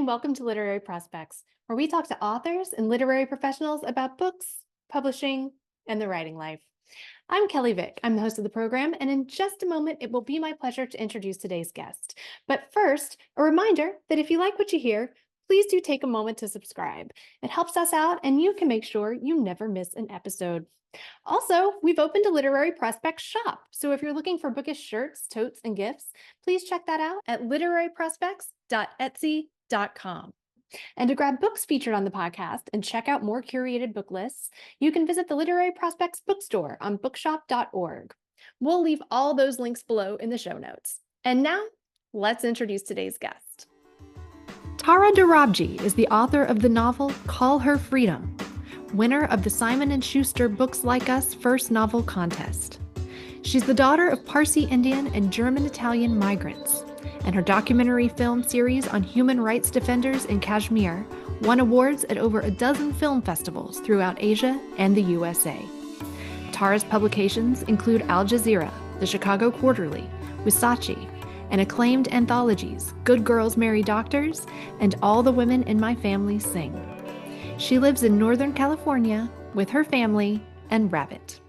welcome to Literary Prospects, where we talk to authors and literary professionals about books, publishing, and the writing life. I'm Kelley Vick. I'm the host of the program, and in just a moment, it will be my pleasure to introduce today's guest. But first, a reminder that if you like what you hear, please do take a moment to subscribe. It helps us out, and you can make sure you never miss an episode. Also, we've opened a Literary Prospects shop, so if you're looking for bookish shirts, totes, and gifts, please check that out at literaryprospects.etsy.com. And to grab books featured on the podcast and check out more curated book lists, you can visit the Literary Prospects bookstore on bookshop.org. We'll leave all those links below in the show notes. And now, let's introduce today's guest. Tara Dorabji is the author of the novel Call Her Freedom, winner of the Simon & Schuster Books Like Us First Novel Contest. She's the daughter of Parsi Indian and German-Italian migrants, and her documentary film series on human rights defenders in Kashmir won awards at over a dozen film festivals throughout Asia and the USA. Tara's publications include Al Jazeera, the Chicago Quarterly, Wisachi, and acclaimed anthologies Good Girls Marry Doctors and All the Women in My Family Sing. She lives in Northern California with her family and Rabbit.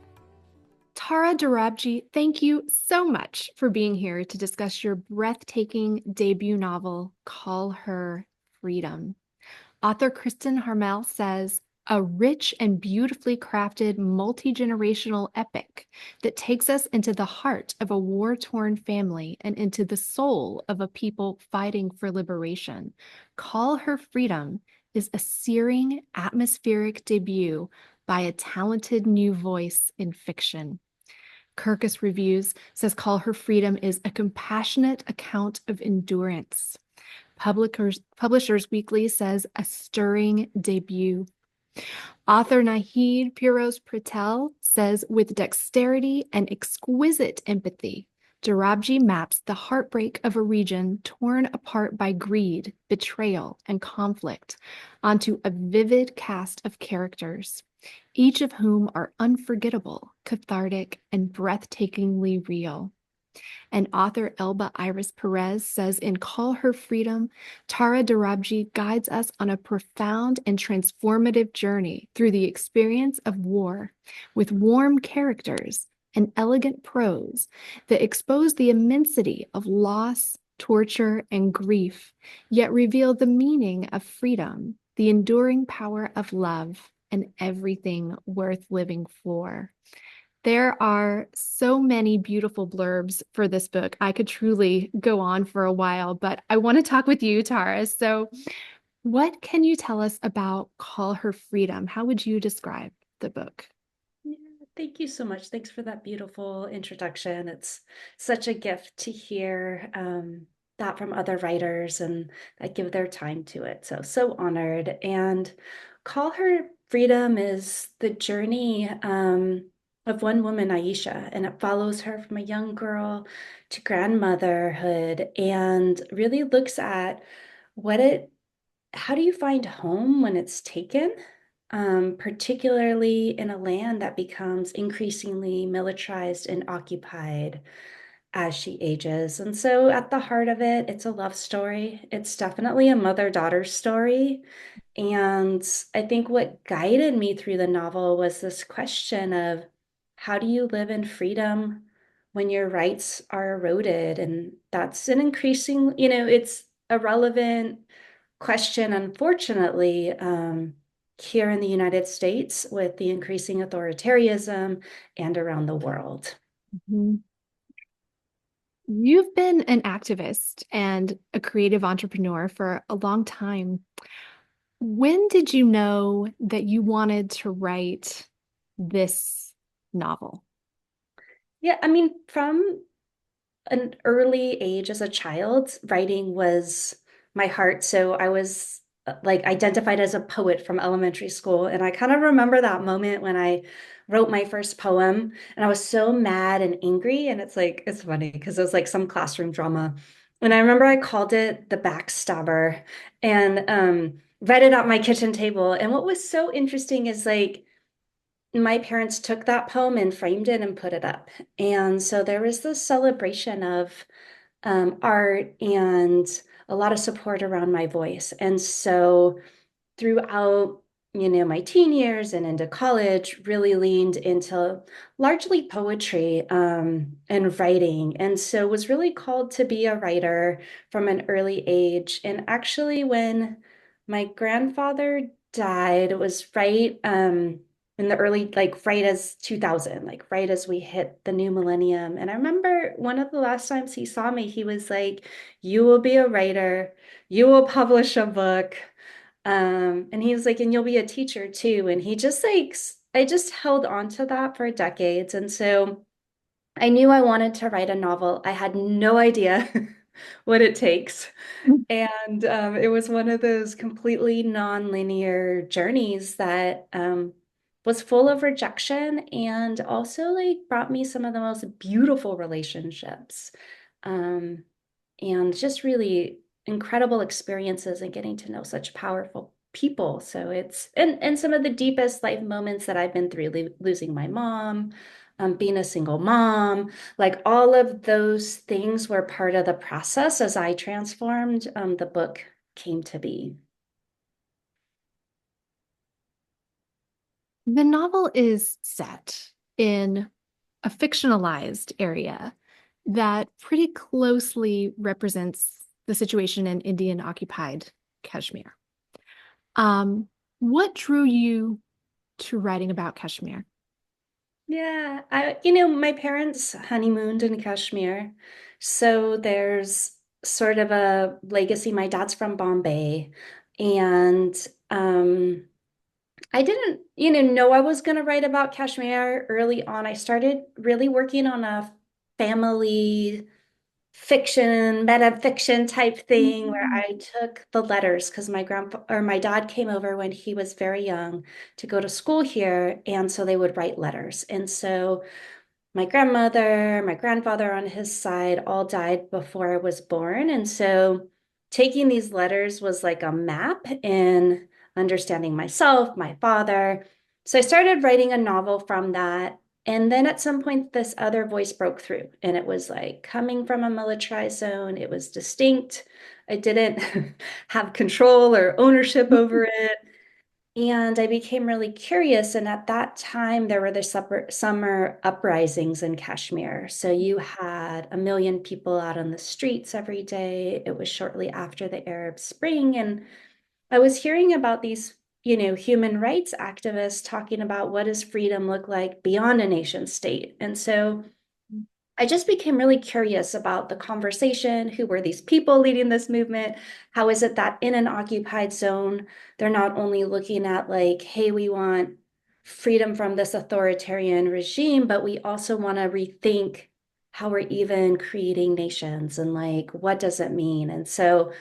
Tara Dorabji, thank you so much for being here to discuss your breathtaking debut novel, Call Her Freedom. Author Kristen Harmel says, a rich and beautifully crafted multi-generational epic that takes us into the heart of a war-torn family and into the soul of a people fighting for liberation. Call Her Freedom is a searing, atmospheric debut by a talented new voice in fiction. Kirkus Reviews says Call Her Freedom is a compassionate account of endurance. Publishers Weekly says a stirring debut. Author Nahid Piroz Patel says with dexterity and exquisite empathy, Dorabji maps the heartbreak of a region torn apart by greed, betrayal, and conflict onto a vivid cast of characters, each of whom are unforgettable, cathartic, and breathtakingly real. And author Elba Iris Perez says in Call Her Freedom, Tara Dorabji guides us on a profound and transformative journey through the experience of war with warm characters and elegant prose that expose the immensity of loss, torture, and grief, yet reveal the meaning of freedom, the enduring power of love, and everything worth living for. There are so many beautiful blurbs for this book. I could truly go on for a while, but I want to talk with you, Tara. So what can you tell us about Call Her Freedom? How would you describe the book? Yeah, thank you so much. Thanks for that beautiful introduction. It's such a gift to hear that from other writers and that give their time to it. So honored. And Call Her Freedom is the journey of one woman, Aisha, and it follows her from a young girl to grandmotherhood and really looks at how do you find home when it's taken? Particularly in a land that becomes increasingly militarized and occupied as she ages. And so at the heart of it, it's a love story. It's definitely a mother-daughter story. And I think what guided me through the novel was this question of how do you live in freedom when your rights are eroded? And that's an increasing, it's a relevant question, unfortunately, here in the United States with the increasing authoritarianism and around the world. Mm-hmm. You've been an activist and a creative entrepreneur for a long time. When did you know that you wanted to write this novel? Yeah, I mean, from an early age as a child, writing was my heart. So I was like identified as a poet from elementary school. And I kind of remember that moment when I wrote my first poem and I was so mad and angry. And it's funny because it was like some classroom drama. And I remember I called it The Backstabber and read it at my kitchen table. And what was so interesting is like, my parents took that poem and framed it and put it up. And so there was this celebration of art and a lot of support around my voice. And so throughout, my teen years and into college, really leaned into largely poetry and writing. And so was really called to be a writer from an early age. And actually, when my grandfather died, it was right in the early, like right as 2000, like right as we hit the new millennium. And I remember one of the last times he saw me, he was like, "You will be a writer, you will publish a book." And he was like, and you'll be a teacher too. And he just like, I just held on to that for decades. And so I knew I wanted to write a novel. I had no idea what it takes. And it was one of those completely non-linear journeys that was full of rejection and also like brought me some of the most beautiful relationships. Um, and just really incredible experiences and getting to know such powerful people. So it's and some of the deepest life moments that I've been through, losing my mom, being a single mom, like all of those things were part of the process as I transformed. The book came to be. The novel is set in a fictionalized area that pretty closely represents the situation in Indian occupied Kashmir. What drew you to writing about Kashmir? Yeah, my parents honeymooned in Kashmir. So there's sort of a legacy. My dad's from Bombay. And I didn't, know I was going to write about Kashmir early on. I started really working on a family fiction, metafiction type thing where Mhm. I took the letters because my grandpa or my dad came over when he was very young to go to school here, and so they would write letters. And so my grandmother, my grandfather on his side all died before I was born. And so taking these letters was like a map in understanding myself, my father. So I started writing a novel from that. And then at some point, this other voice broke through, and it was like coming from a militarized zone. It was distinct. I didn't have control or ownership over it. And I became really curious. And at that time, there were the summer uprisings in Kashmir. So you had a million people out on the streets every day. It was shortly after the Arab Spring. And I was hearing about these, human rights activists talking about what does freedom look like beyond a nation state. And so I just became really curious about the conversation. Who were these people leading this movement? How is it that in an occupied zone, they're not only looking at like, hey, we want freedom from this authoritarian regime, but we also want to rethink how we're even creating nations and like, what does it mean? And so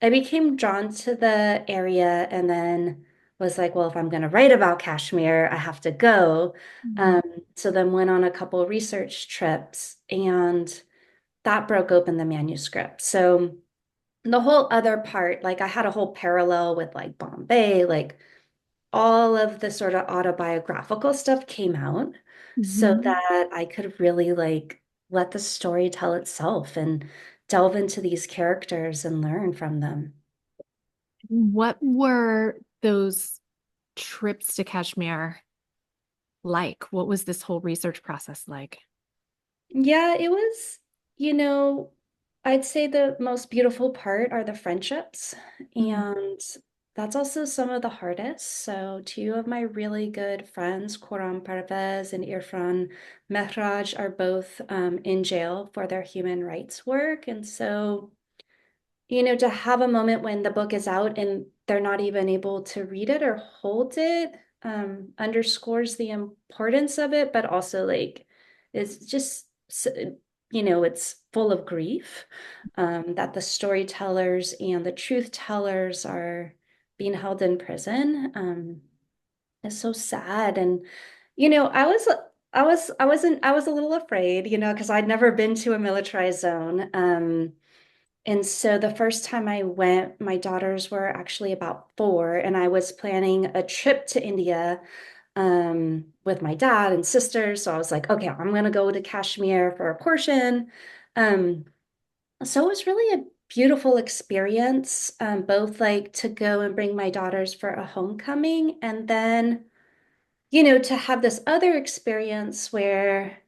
I became drawn to the area and then was like, well, if I'm going to write about Kashmir, I have to go. Mhm. Um, so then went on a couple research trips and that broke open the manuscript. So the whole other part, like I had a whole parallel with like Bombay, like all of the sort of autobiographical stuff came out so Mhm. that I could really like let the story tell itself and delve into these characters and learn from them. What were those trips to Kashmir like? What was this whole research process like? Yeah, it was, you know, I'd say the most beautiful part are the friendships, Mm. and that's also some of the hardest. So, two of my really good friends, Quram Parvez and Irfan Mehraj, are both in jail for their human rights work. And so, to have a moment when the book is out and they're not even able to read it or hold it, underscores the importance of it, but also like it's just, it's full of grief, that the storytellers and the truth tellers are being held in prison. It's so sad. And, I was a little afraid, because I'd never been to a militarized zone. And so the first time I went, my daughters were actually about 4, and I was planning a trip to India with my dad and sisters. So I was like, okay, I'm going to go to Kashmir for a portion. Um, so it was really a beautiful experience, both like to go and bring my daughters for a homecoming and then, to have this other experience where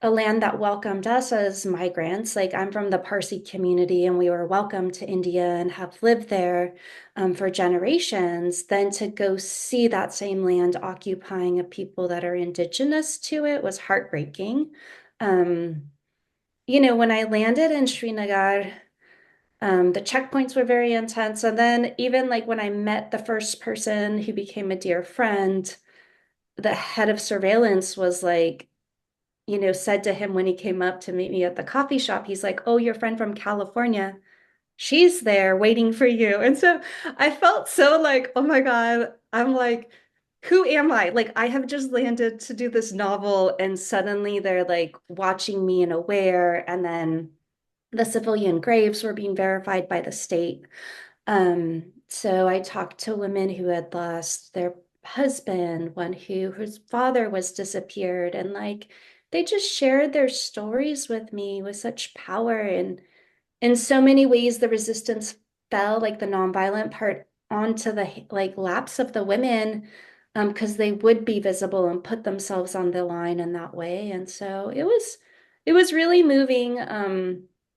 a land that welcomed us as migrants. Like I'm from the Parsi community and we were welcomed to India and have lived there for generations. Then to go see that same land occupying a people that are indigenous to it was heartbreaking. Um, when I landed in Srinagar, the checkpoints were very intense. And then even like when I met the first person who became a dear friend, the head of surveillance was like, said to him when he came up to meet me at the coffee shop, he's like, "Oh, your friend from California, she's there waiting for you." And so I felt so like, oh my God, I'm like, who am I? Like, I have just landed to do this novel, and suddenly they're like watching me and aware. And then the civilian graves were being verified by the state. So I talked to women who had lost their husband, one whose father was disappeared, and like they just shared their stories with me with such power. And in so many ways, the resistance fell, like the nonviolent part, onto the like laps of the women, because they would be visible and put themselves on the line in that way. And so it was really moving.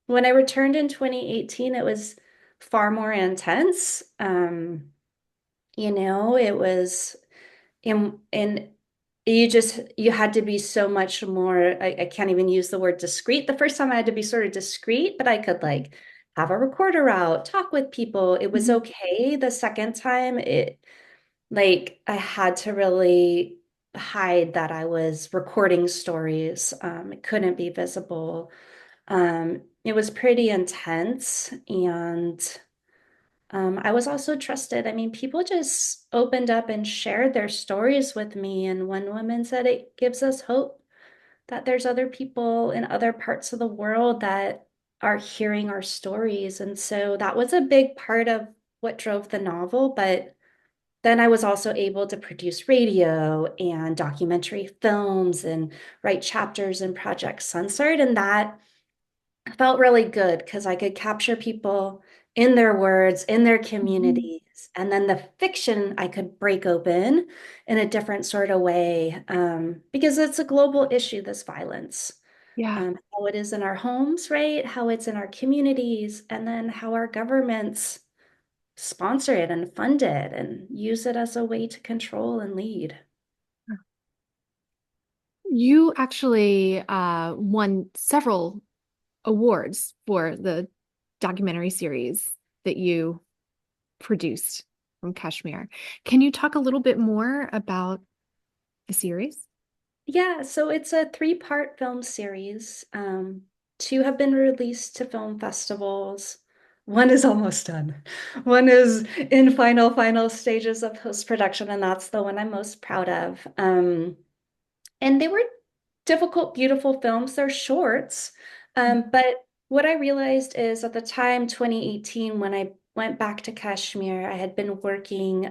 When I returned in 2018, it was far more intense. It was and you had to be so much more, I can't even use the word discreet. The first time I had to be sort of discreet, but I could like have a recorder out, talk with people. It was Mhm. okay. The second time I had to really hide that I was recording stories. It couldn't be visible. It was pretty intense, and I was also trusted. I mean, people just opened up and shared their stories with me. And one woman said it gives us hope that there's other people in other parts of the world that are hearing our stories. And so that was a big part of what drove the novel. But then I was also able to produce radio and documentary films and write chapters in Project Sunsert. And that felt really good because I could capture people in their words, in their Mhm. communities. And then the fiction I could break open in a different sort of way, because it's a global issue, this violence. Yeah. How it is in our homes, right? How it's in our communities, and then how our governments sponsor it and fund it and use it as a way to control and lead. You actually won several awards for the documentary series that you produced from Kashmir. Can you talk a little bit more about the series? Yeah, so it's a three-part film series. Two have been released to film festivals. One is almost done. One is in final stages of post-production, and that's the one I'm most proud of. And they were difficult, beautiful films. They're shorts. But what I realized is at the time, 2018, when I went back to Kashmir, I had been working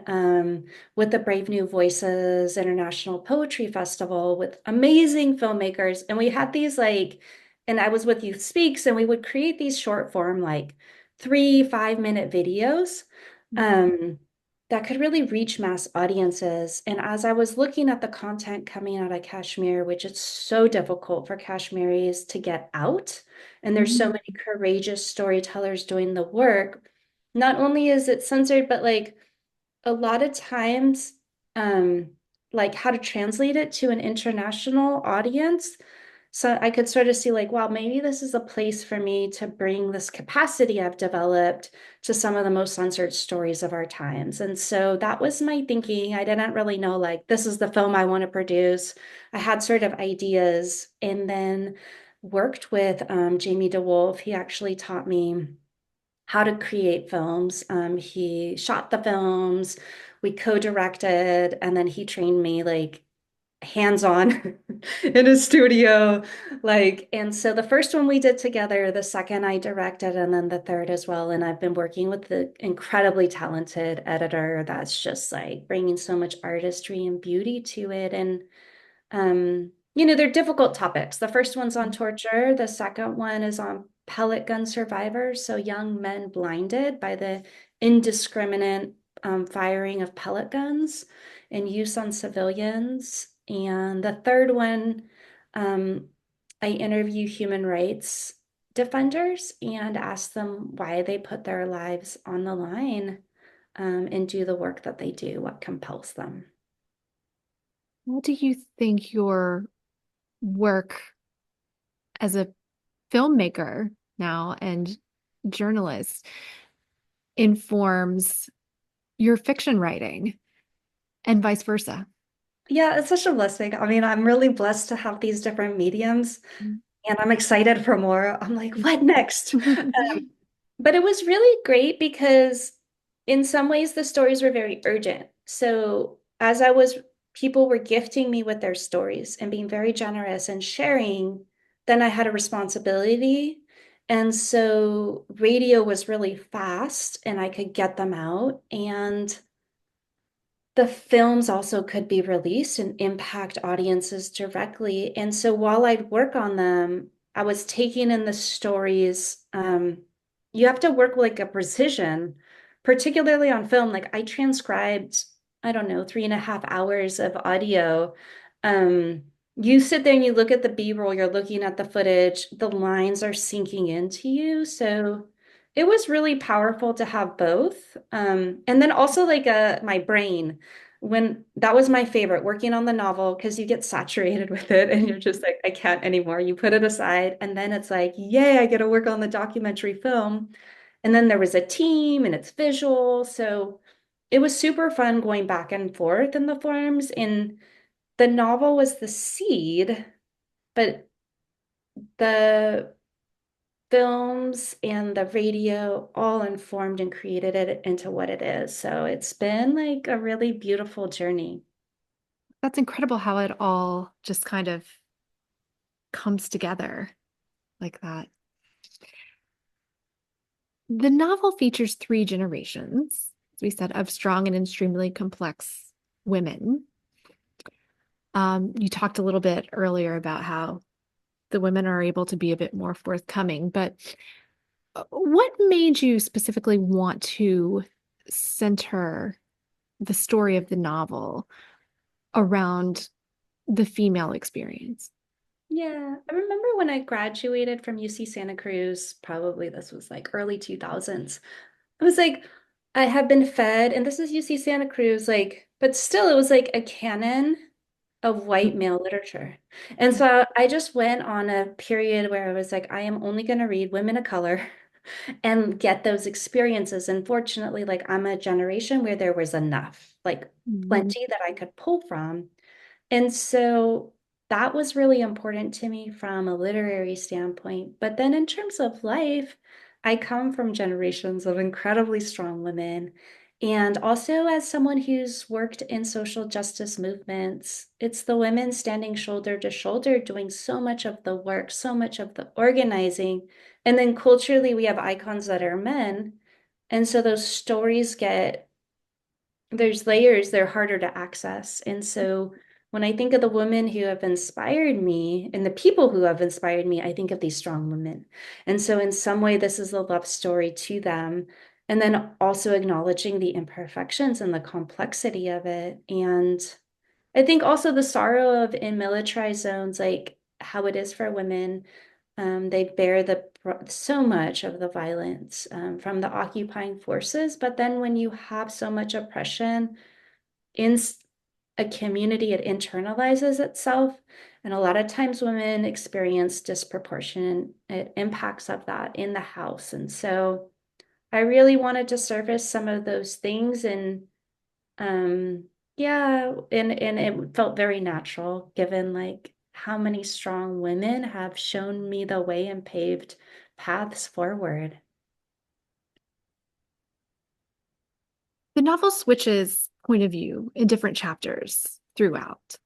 with the Brave New Voices International Poetry Festival with amazing filmmakers. And we had these and I was with Youth Speaks, and we would create these short form, like 3 5-minute videos. Um, that could really reach mass audiences. And as I was looking at the content coming out of Kashmir, which it's so difficult for Kashmiris to get out, and there's so Mhm. many courageous storytellers doing the work, not only is it censored, but like a lot of times, um, like how to translate it to an international audience. So I could sort of see like, wow, maybe this is a place for me to bring this capacity I've developed to some of the most censored stories of our times. And so that was my thinking. I didn't really know like this is the film I want to produce. I had sort of ideas and then worked with Jamie DeWolf. He actually taught me how to create films. He shot the films, we co-directed, and then he trained me like hands-on in a studio. And so the first one we did together, the second I directed, and then the third as well. And I've been working with the incredibly talented editor that's just like bringing so much artistry and beauty to it. And they're difficult topics. The first one's on torture. The second one is on pellet gun survivors, so young men blinded by the indiscriminate firing of pellet guns and use on civilians. And the third one, um, I interview human rights defenders and ask them why they put their lives on the line and do the work that they do, what compels them. What do you think your work as a filmmaker now and journalist informs your fiction writing and vice versa? Yeah, it's such a blessing. I mean, I'm really blessed to have these different mediums and I'm excited for more. I'm like, what next? But it was really great because in some ways the stories were very urgent. So as people were gifting me with their stories and being very generous and sharing, then I had a responsibility. And so radio was really fast and I could get them out. And the films also could be released and impact audiences directly. And so while I'd work on them, I was taking in the stories. You have to work like a precision, particularly on film. Like I transcribed, I don't know, 3.5 hours of audio. Um, you sit there and you look at the B-roll, you're looking at the footage, the lines are sinking into you. So it was really powerful to have both. And then also like my brain, when that was my favorite, working on the novel, because you get saturated with it and you're just like, I can't anymore. You put it aside, and then it's like, yay, I get to work on the documentary film. And then there was a team and it's visual. So it was super fun going back and forth in the forms. And the novel was the seed, but the films and the radio all informed and created it into what it is. So it's been like a really beautiful journey. That's incredible how it all just kind of comes together like that. The novel features three generations, as we said, of strong and extremely complex women. You talked a little bit earlier about how the women are able to be a bit more forthcoming, but what made you specifically want to center the story of the novel around the female experience? Yeah, I remember when I graduated from UC Santa Cruz, probably this was like early 2000s. I was like, I had been fed, and this is UC Santa Cruz, like, but still, it was like a canon of white male literature. And so I just went on a period where I was like, I am only going to read women of color and get those experiences. And fortunately, like, I'm a generation where there was enough, like, Mhm. plenty that I could pull from. And so that was really important to me from a literary standpoint. But then in terms of life, I come from generations of incredibly strong women. And also, as someone who's worked in social justice movements, it's the women standing shoulder to shoulder doing so much of the work, so much of the organizing. And then culturally, we have icons that are men. And so those stories get there's layers, they're harder to access. And so when I think of the women who have inspired me and the people who have inspired me, I think of these strong women. And so in some way, this is a love story to them. And then also acknowledging the imperfections and the complexity of it. And I think also the sorrow of in militarized zones, like how it is for women. They bear so much of the violence from the occupying forces. But then when you have so much oppression in a community, it internalizes itself. And a lot of times women experience disproportionate impacts of that in the house. And so I really wanted to surface some of those things and yeah, and it felt very natural given like how many strong women have shown me the way and paved paths forward. The novel switches point of view in different chapters throughout.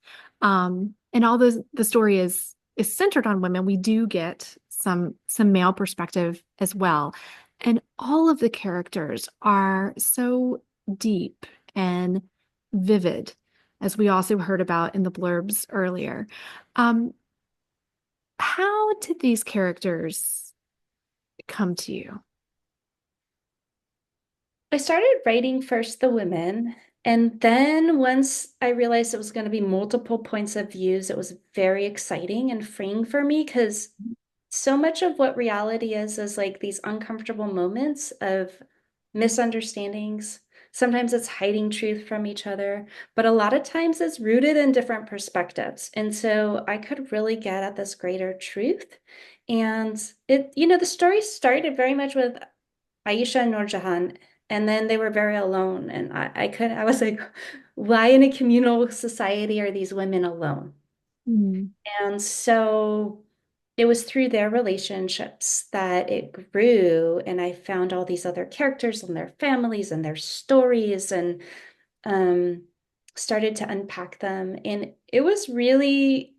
And although the story is centered on women, we do get some male perspective as well. And all of the characters are so deep and vivid, as we also heard about in the blurbs earlier. How did these characters come to you? I started writing first the women, and then once I realized it was going to be multiple points of views, it was very exciting and freeing for me because so much of what reality is like these uncomfortable moments of misunderstandings. Sometimes it's hiding truth from each other, but a lot of times it's rooted in different perspectives. And so I could really get at this greater truth. And the story started very much with Aisha and Nurjahan, and then they were very alone. And I was like, why in a communal society are these women alone? Mm. And so it was through their relationships that it grew, and I found all these other characters and their families and their stories, and um, started to unpack them. And it was really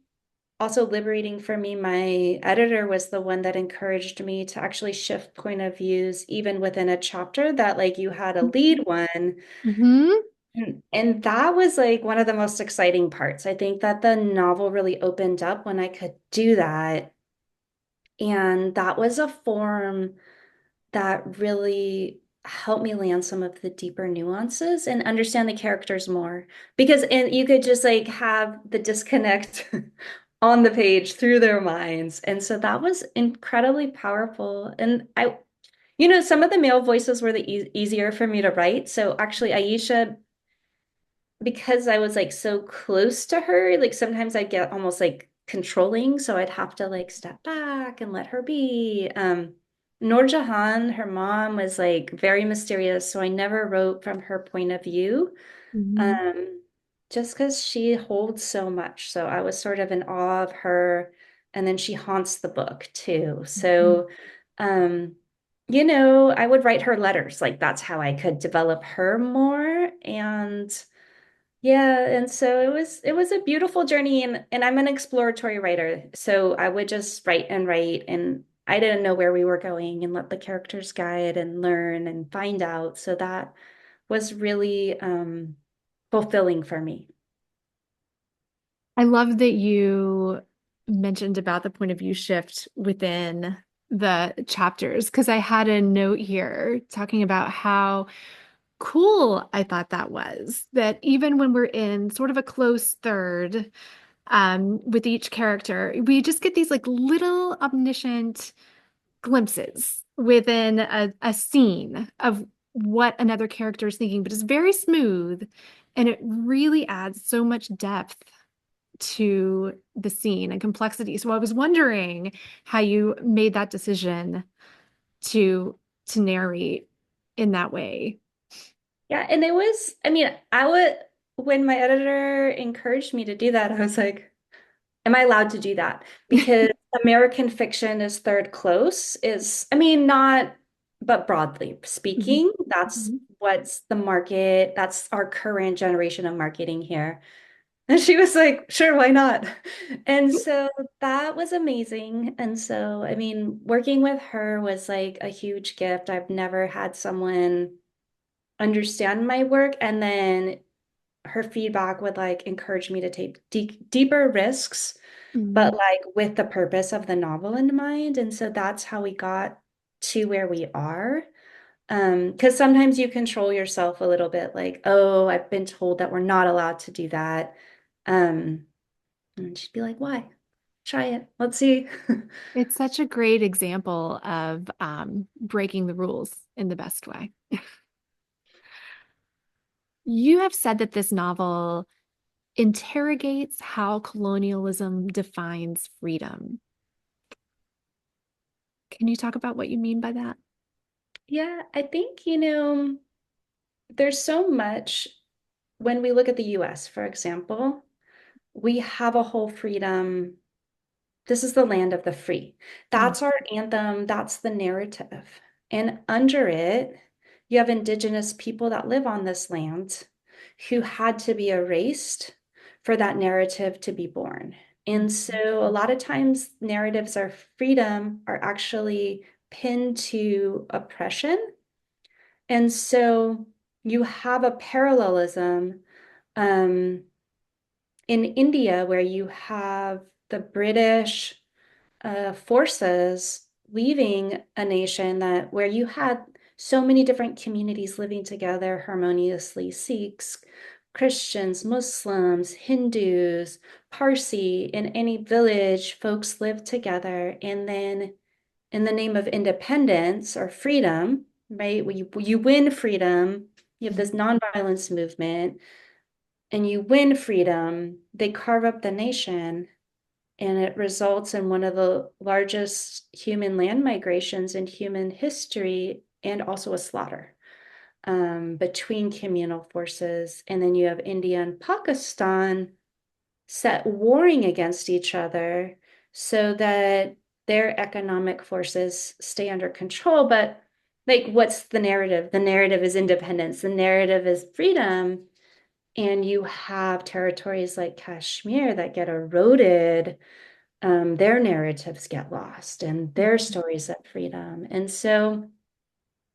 also liberating for me. My editor was the one that encouraged me to actually shift point of views, even within a chapter that like you had a lead one. Mm-hmm. And that was like one of the most exciting parts. I think that the novel really opened up when I could do that. And that was a form that really helped me land some of the deeper nuances and understand the characters more. Because and you could just like have the disconnect on the page through their minds. And so that was incredibly powerful. And some of the male voices were the easier for me to write. So actually, Aisha, because I was like so close to her, like sometimes I'd get almost like controlling, so I'd have to like step back and let her be. Noor Jahan, her mom was like very mysterious, so I never wrote from her point of view. Mm-hmm. Um, just because she holds so much. So I was sort of in awe of her, and then she haunts the book too. So um, I would write her letters, like that's how I could develop her more. And yeah, and so it was a beautiful journey, and I'm an exploratory writer. So I would just write and I didn't know where we were going and let the characters guide and learn and find out. So that was really fulfilling for me. I love that you mentioned about the point of view shift within the chapters because I had a note here talking about how cool I thought that was. That even when we're in sort of a close third with each character, we just get these like little omniscient glimpses within a scene of what another character is thinking, but it's very smooth and it really adds so much depth to the scene and complexity. So I was wondering how you made that decision to to narrate in that way. Yeah, and it was, I mean, I would when my editor encouraged me to do that, I was like, am I allowed to do that? Because American fiction is third close, I mean, not, but broadly Mhm. speaking, that's Mhm. what's the market, that's our current generation of marketing here. And she was like, sure, why not? And so that was amazing. And so, I mean, working with her was like a huge gift. I've never had someone understand my work, and then her feedback would like encourage me to take deeper risks, but Mhm. like with the purpose of the novel in mind. And so that's how we got to where we are. Because sometimes you control yourself a little bit, like, oh, I've been told that we're not allowed to do that. Um, and she'd be like, why? Try it. Let's see. It's such a great example of breaking the rules in the best way. You have said that this novel interrogates how colonialism defines freedom. Can you talk about what you mean by that? Yeah, I think, there's so much when we look at the US, for example, we have a whole freedom. This is the land of the free. Mm. That's our anthem. That's the narrative. And under it, you have indigenous people that live on this land who had to be erased for that narrative to be born. And so a lot of times narratives of freedom are actually pinned to oppression. And so you have a parallelism um, in India where you have the British forces leaving a nation that where you had so many different communities living together harmoniously, Sikhs, Christians, Muslims, Hindus, Parsi, in any village, folks live together. And then in the name of independence or freedom, right? You win freedom, you have this nonviolence movement, and you win freedom, they carve up the nation, and it results in one of the largest human land migrations in human history and also a slaughter between communal forces. And then you have India and Pakistan set warring against each other so that their economic forces stay under control. But like, what's the narrative? The narrative is independence, the narrative is freedom. And you have territories like Kashmir that get eroded. Their narratives get lost and their stories of freedom. And so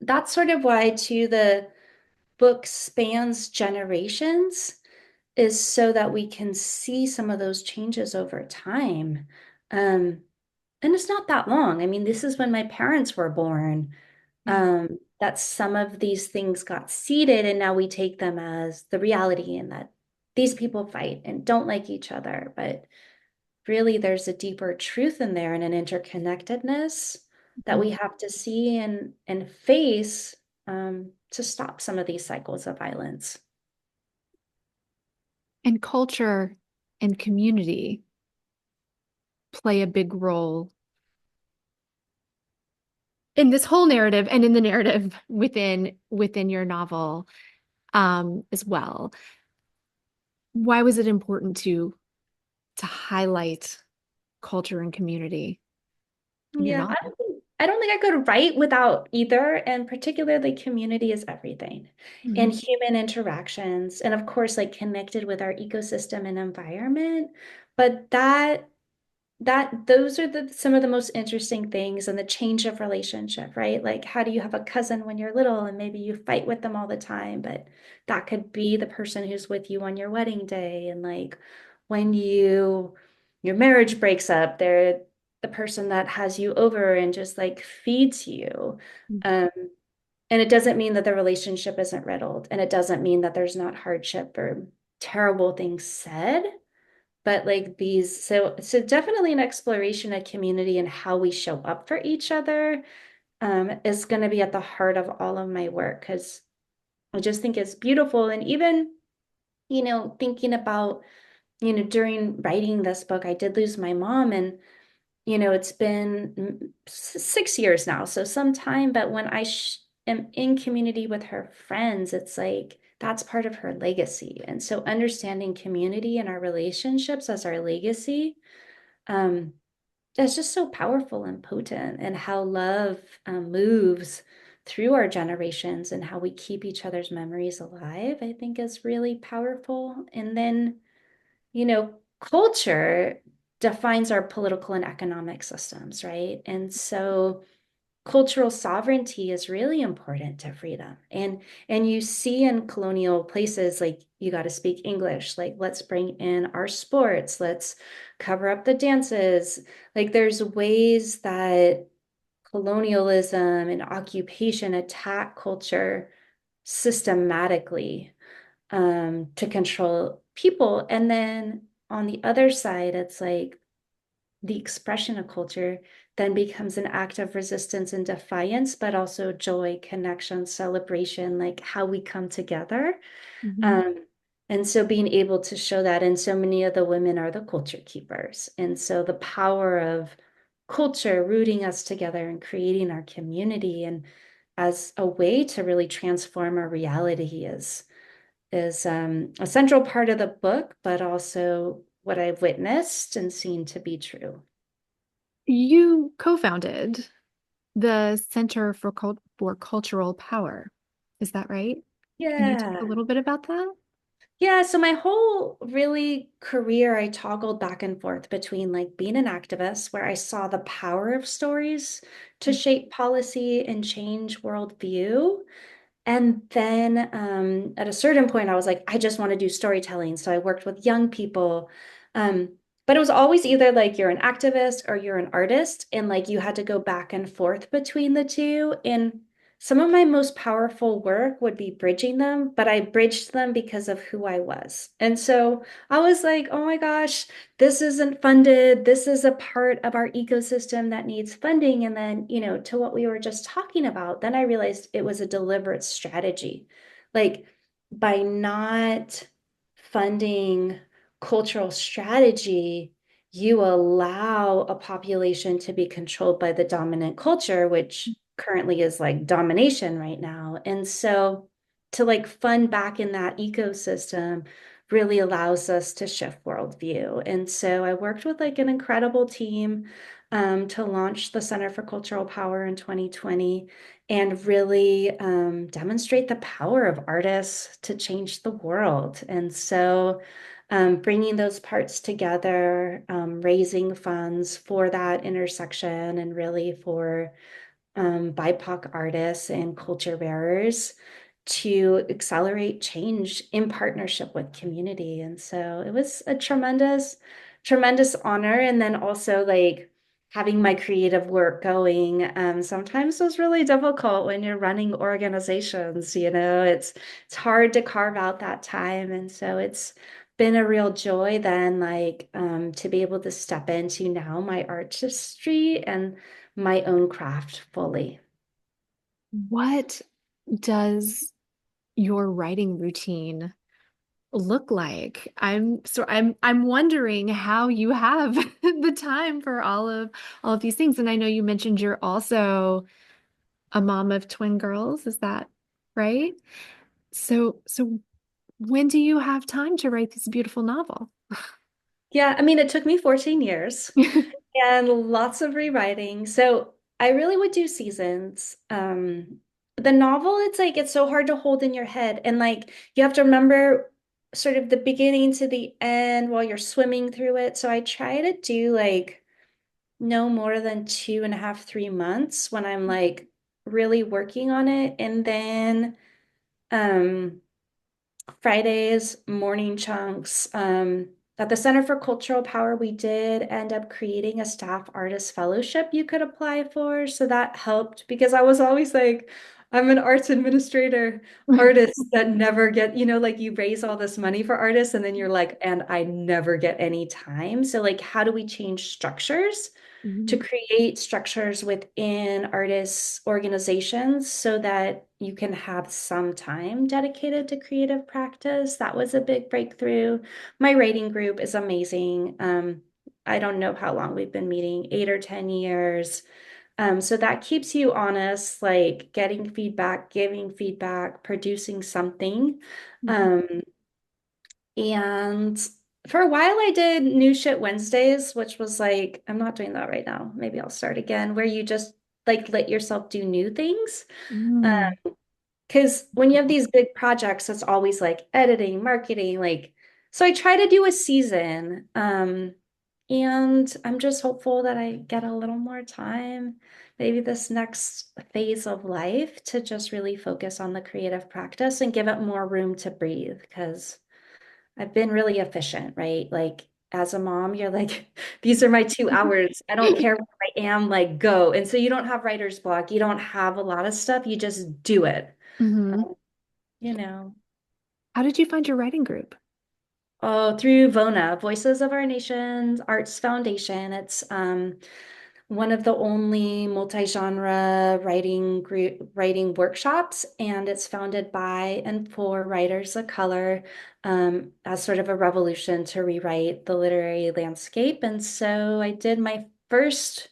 that's sort of why, too, the book spans generations, is so that we can see some of those changes over time. Um, and it's not that long. I mean, this is when my parents were born, Yeah. that some of these things got seeded, and now we take them as the reality, and that these people fight and don't like each other. But really, there's a deeper truth in there and an interconnectedness that Mhm. we have to see and face to stop some of these cycles of violence. And culture and community play a big role in this whole narrative and in the narrative within your novel as well. Why was it important to highlight culture and community in your Yeah, novel? I don't think I could write without either, and particularly community is everything. And Mhm. human interactions, and of course, like connected with our ecosystem and environment. But that those are some of the most interesting things, and the change of relationship, right? Like, how do you have a cousin when you're little and maybe you fight with them all the time, but that could be the person who's with you on your wedding day. And like, when your marriage breaks up, they're the person that has you over and just like feeds you. um, and it doesn't mean that the relationship isn't riddled, and it doesn't mean that there's not hardship or terrible things said. But like these, so definitely an exploration of community and how we show up for each other is going to be at the heart of all of my work, because I just think it's beautiful. And even, thinking about, during writing this book, I did lose my mom, and it's been 6 years now, so some time. But when I am in community with her friends, it's like that's part of her legacy. And so understanding community and our relationships as our legacy, um, is just so powerful and potent, and how love moves through our generations and how we keep each other's memories alive, I think is really powerful. And then, culture defines our political and economic systems, right? And so cultural sovereignty is really important to freedom. And you see in colonial places, like, you got to speak English, like, let's bring in our sports, let's cover up the dances. Like, there's ways that colonialism and occupation attack culture systematically, to control people. And then on the other side, it's like the expression of culture then becomes an act of resistance and defiance, but also joy, connection, celebration, like how we come together. Mhm. Um, and so being able to show that, and so many of the women are the culture keepers. And so the power of culture rooting us together and creating our community, and as a way to really transform our reality, is a central part of the book, but also what I've witnessed and seen to be true. You co-founded the Center for Cultural Power. Is that right? Can you talk a Yeah. little bit about that? Yeah, so my whole really career, I toggled back and forth between like being an activist, where I saw the power of stories to shape policy and change worldview. And then at a certain point, I was like, I just want to do storytelling. So I worked with young people. but it was always either like you're an activist or you're an artist, and like you had to go back and forth between the two. And some of my most powerful work would be bridging them, but I bridged them because of who I was. And so I was like, oh my gosh, this isn't funded. This is a part of our ecosystem that needs funding. And then, to what we were just talking about, then I realized it was a deliberate strategy. Like by not funding cultural strategy, you allow a population to be controlled by the dominant culture, which currently is like domination right now. And so to like fund back in that ecosystem really allows us to shift worldview. And so I worked with like an incredible team to launch the Center for Cultural Power in 2020 and really demonstrate the power of artists to change the world. And so bringing those parts together, raising funds for that intersection and really for BIPOC artists and culture bearers to accelerate change in partnership with community. And so it was a tremendous, tremendous honor. And then also like having my creative work going sometimes was really difficult when you're running organizations, it's hard to carve out that time. And so it's been a real joy then like to be able to step into now my artistry and my own craft fully. What does your writing routine look like? I'm wondering how you have the time for all of these things. And I know you mentioned you're also a mom of twin girls. Is that right? So when do you have time to write this beautiful novel? Yeah, I mean, it took me 14 years and lots of rewriting. So I really would do seasons. The novel, it's like it's so hard to hold in your head. And like you have to remember sort of the beginning to the end while you're swimming through it. So I try to do like no more than 2.5, 3 months when I'm like really working on it. And then um Fridays, morning chunks. At the Center for Cultural Power, we did end up creating a staff artist fellowship you could apply for. So that helped because I was always like, I'm an arts administrator, artist that never get, like you raise all this money for artists and then you're like, and I never get any time. So like, how do we change structures to Mhm. create structures within artists' organizations so that you can have some time dedicated to creative practice? That was a big breakthrough. My writing group is amazing. I don't know how long we've been meeting, 8 or 10 years. So that keeps you honest, like getting feedback, giving feedback, producing something. Mhm. Um, and for a while, I did New Shit Wednesdays, which was like, I'm not doing that right now. Maybe I'll start again, where you just like let yourself do new things. Mm. Because when you have these big projects, it's always like editing, marketing, like, so I try to do a season. And I'm just hopeful that I get a little more time, maybe this next phase of life to just really focus on the creative practice and give it more room to breathe because I've been really efficient, right? Like as a mom, you're like, these are my 2 hours. I don't care where I am, like go. And so you don't have writer's block. You don't have a lot of stuff. You just do it. Mhm. Um, you know. How did you find your writing group? Oh, through VONA, Voices of Our Nation's Arts Foundation. It's one of the only multi-genre writing workshops, and it's founded by and for writers of color as sort of a revolution to rewrite the literary landscape. And so I did my first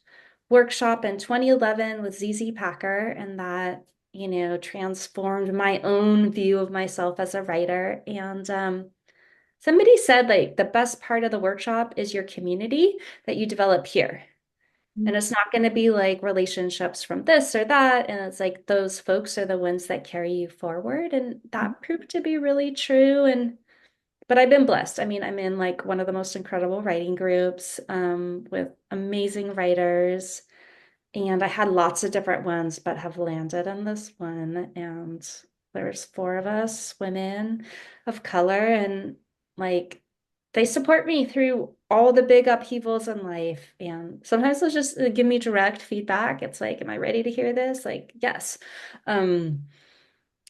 workshop in 2011 with ZZ Packer, and that, transformed my own view of myself as a writer. And somebody said like the best part of the workshop is your community that you develop here. And it's not going to be like relationships from this or that. And it's like those folks are the ones that carry you forward. And Mhm. that proved to be really true. But I've been blessed. I mean, I'm in like one of the most incredible writing groups with amazing writers. And I had lots of different ones, but have landed in this one. And there's four of us, women of color, and like they support me through all the big upheavals in life. And sometimes they'll just give me direct feedback. It's like, am I ready to hear this? Like, yes. Um,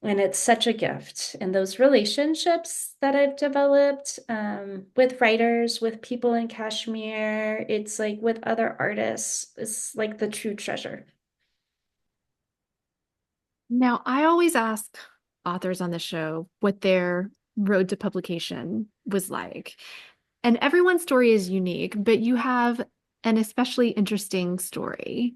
and it's such a gift. And those relationships that I've developed with writers, with people in Kashmir, it's like with other artists, it's like the true treasure. Now, I always ask authors on the show what their road to publication was like. And everyone's story is unique, but you have an especially interesting story.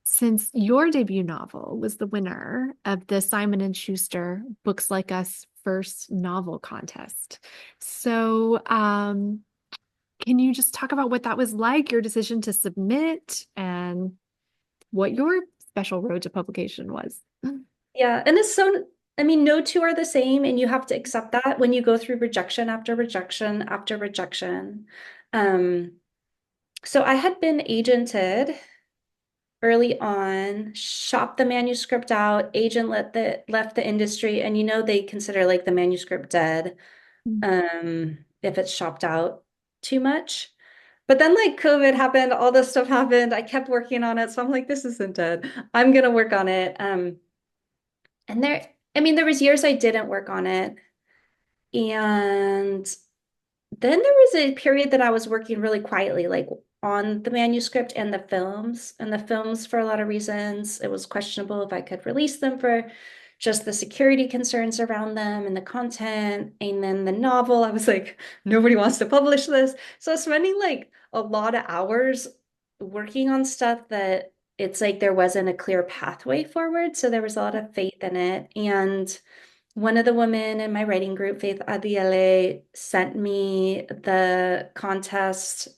Since your debut novel was the winner of the Simon and Schuster Books Like Us first novel contest. So, can you just talk about what that was like, your decision to submit, and what your special road to publication was? Yeah, and it's so, I mean, no two are the same, and you have to accept that when you go through rejection after rejection after rejection. Um, so I had been agented early on, shopped the manuscript out, agent left the industry, and they consider like the manuscript dead if it's shopped out too much. But then like COVID happened, all this stuff happened. I kept working on it, so I'm like, this isn't dead. I'm gonna work on it. And I mean, there was years I didn't work on it. And then there was a period that I was working really quietly, like on the manuscript and the films. And the films, for a lot of reasons, it was questionable if I could release them for just the security concerns around them and the content. And then the novel, I was like, nobody wants to publish this. So I was spending like a lot of hours working on stuff that it's like there wasn't a clear pathway forward. So there was a lot of faith in it. And one of the women in my writing group, Faith Adiele, sent me the contest,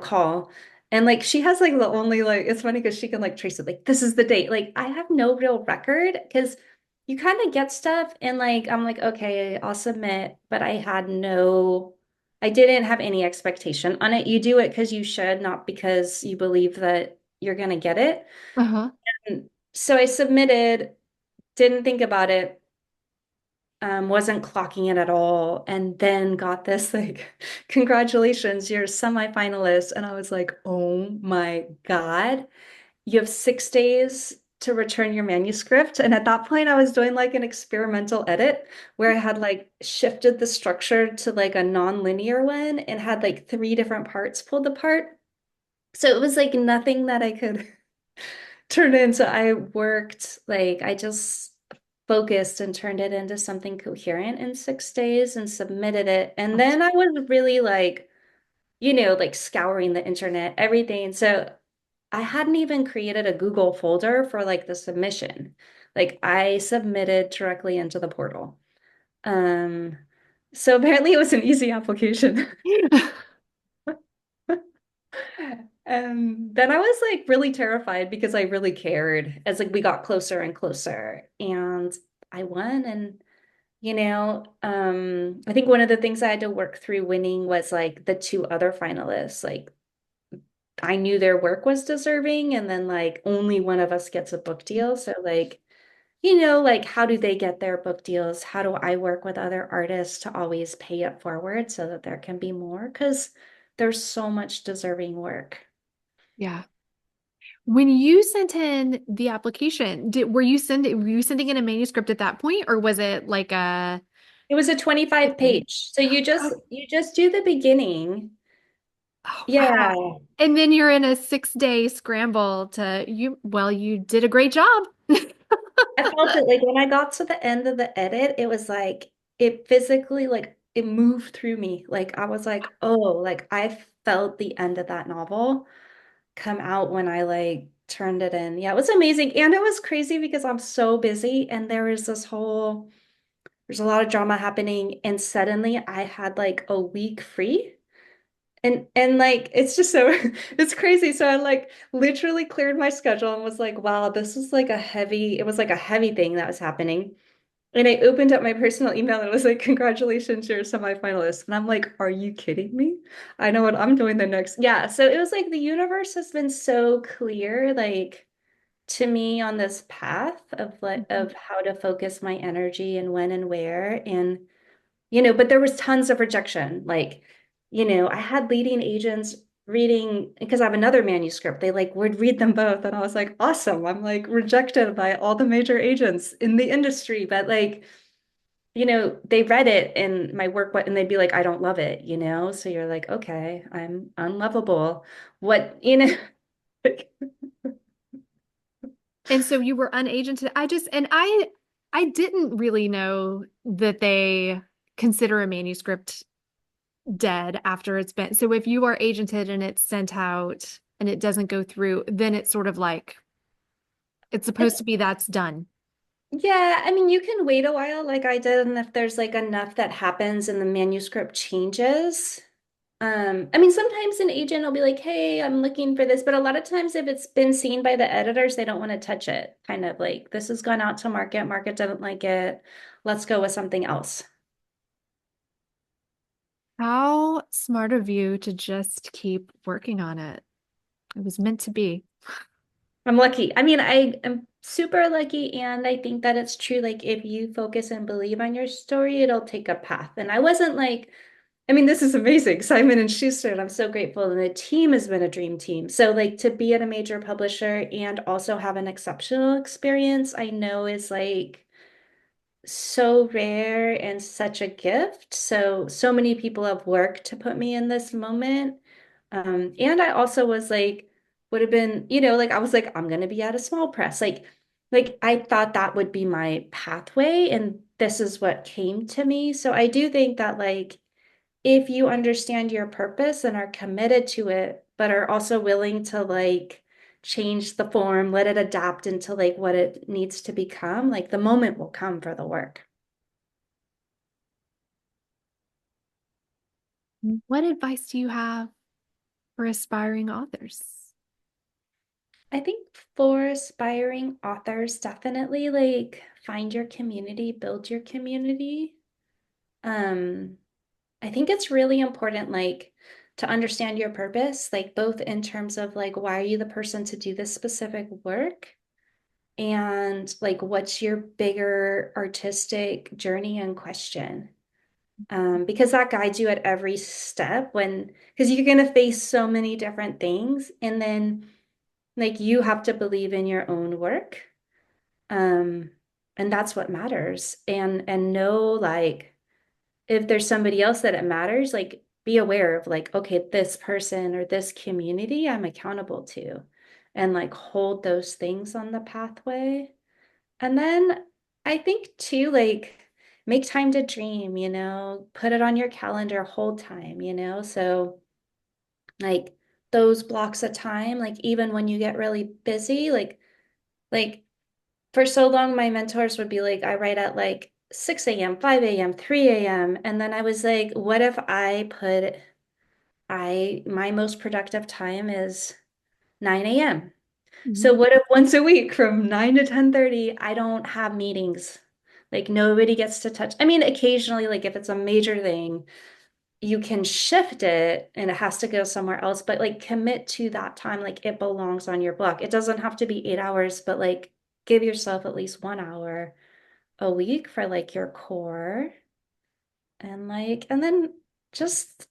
call. And like she has like the only like it's funny because she can like trace it, like this is the date. Like I have no real record because you kind of get stuff and like I'm like, okay, I'll submit, but I didn't have any expectation on it. You do it because you should, not because you believe that you're gonna get it. Uh-huh. And so I submitted, didn't think about it, wasn't clocking it at all, and then got this like, congratulations, you're semi-finalist. And I was like, oh my God, you have 6 days to return your manuscript. And at that point, I was doing like an experimental edit where I had like shifted the structure to like a non-linear one and had like three different parts pulled apart. So it was like nothing that I could turn it into. I worked like I just focused and turned it into something coherent in 6 days and submitted it. And then I was really like, like scouring the internet, everything. So I hadn't even created a Google folder for like the submission. Like I submitted directly into the portal. Um, so apparently it was an easy application. And then I was like really terrified because I really cared as like we got closer and closer. And I won. And I think one of the things I had to work through winning was like the two other finalists. Like I knew their work was deserving, and then like only one of us gets a book deal. So like, like how do they get their book deals? How do I work with other artists to always pay it forward so that there can be more? Because there's so much deserving work. Yeah. When you sent in the application, were you sending in a manuscript at that point, or was it like a It was a 25 page. So oh, you just do the beginning. oh, wow. Yeah. And then you're in a 6-day scramble you did a great job. I felt it like when I got to the end of the edit, it was like it physically like it moved through me. Like I was like, oh, like I felt the end of that novel come out when I like turned it in. Yeah, it was amazing. And it was crazy because I'm so busy and there's a lot of drama happening and suddenly I had like a week free. And like it's just so it's crazy. So I like literally cleared my schedule and was like, wow, this is like it was like a heavy thing that was happening. And I opened up my personal email and it was like, congratulations, you're a semi-finalist. And I'm like, are you kidding me? I know what I'm doing the next. Yeah. So it was like the universe has been so clear, like to me on this path of like Mhm. of how to focus my energy and when and where. And But there was tons of rejection. Like, I had leading agents reading because I have another manuscript. They like would read them both. And I was like, awesome. I'm like rejected by all the major agents in the industry. But like, they read it and my work, and they'd be like, I don't love it. So you're like, okay, I'm unlovable. What. And so you were unagented. I didn't really know that they consider a manuscript dead after it's been. So if you are agented and it's sent out and it doesn't go through, then it's sort of like it's supposed It's to be that's done. Yeah, I mean, you can wait a while like I did, and if there's like enough that happens and the manuscript changes. I mean, sometimes an agent will be like, hey, I'm looking for this, but a lot of times if it's been seen by the editors, they don't want to touch it. Kind of like, this has gone out to market doesn't like it. Let's go with something else. How smart of you to just keep working on it. It was meant to be. I'm lucky. I mean, I am super lucky, and I think that it's true. Like, if you focus and believe on your story, it'll take a path. And I wasn't like, I mean, this is amazing. Simon and Schuster, and I'm so grateful. And the team has been a dream team. So, like, to be at a major publisher and also have an exceptional experience, I know is like so rare and such a gift. So many people have worked to put me in this moment. And I also was like, would have been, like I was like, I'm gonna be at a small press. Like I thought that would be my pathway, and this is what came to me. So I do think that like if you understand your purpose and are committed to it, but are also willing to like change the form, let it adapt into like what it needs to become, like the moment will come for the work. What advice do you have for aspiring authors? I think for aspiring authors, definitely like find your community, build your community. Um, I think it's really important, like, to understand your purpose, like both in terms of like why are you the person to do this specific work, and like what's your bigger artistic journey and question. Because that guides you at every step because you're gonna face so many different things, and then like you have to believe in your own work. Um, and that's what matters. And know like if there's somebody else that it matters, like be aware of like, okay, this person or this community I'm accountable to, and like hold those things on the pathway. And then I think too, like make time to dream, put it on your calendar, hold time. So like those blocks of time, like even when you get really busy, like for so long, my mentors would be like, I write at like 6 a.m., 5 a.m., 3 a.m. And then I was like, what if my most productive time is 9 a.m. So Mhm. what if once a week from 9 to 10:30, I don't have meetings? Like nobody gets to touch. I mean, occasionally, like if it's a major thing, you can shift it and it has to go somewhere else, but like commit to that time, like it belongs on your block. It doesn't have to be 8 hours, but like give yourself at least 1 hour a week for like your core, and then just,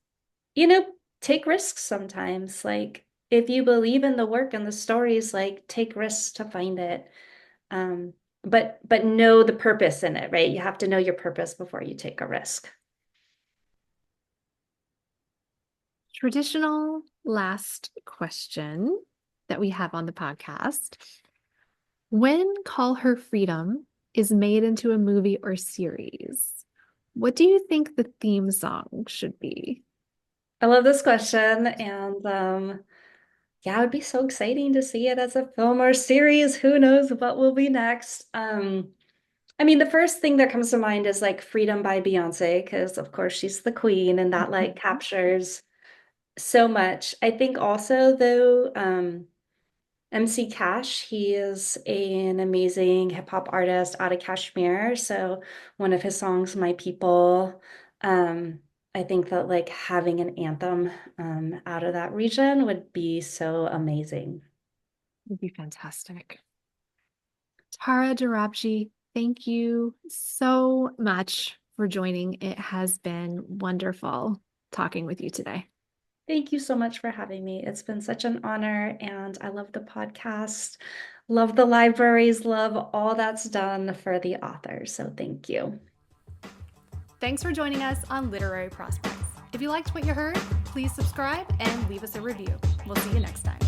you know, take risks sometimes. Like if you believe in the work and the stories, like take risks to find it. Um, but know the purpose in it, right? You have to know your purpose before you take a risk. Traditional last question that we have on the podcast. When Call Her Freedom is made into a movie or series, what do you think the theme song should be? I love this question. And yeah, it would be so exciting to see it as a film or series. Who knows what will be next? I mean, the first thing that comes to mind is like Freedom by Beyonce, because of course she's the queen and that like captures so much. I think also though, MC Cash, he is an amazing hip hop artist out of Kashmir. So one of his songs, My People, um, I think that like having an anthem out of that region would be so amazing. Would be fantastic. Tara Dorabji, thank you so much for joining. It has been wonderful talking with you today. Thank you so much for having me. It's been such an honor, and I love the podcast, love the libraries, love all that's done for the authors. So thank you. Thanks for joining us on Literary Prospects. If you liked what you heard, please subscribe and leave us a review. We'll see you next time.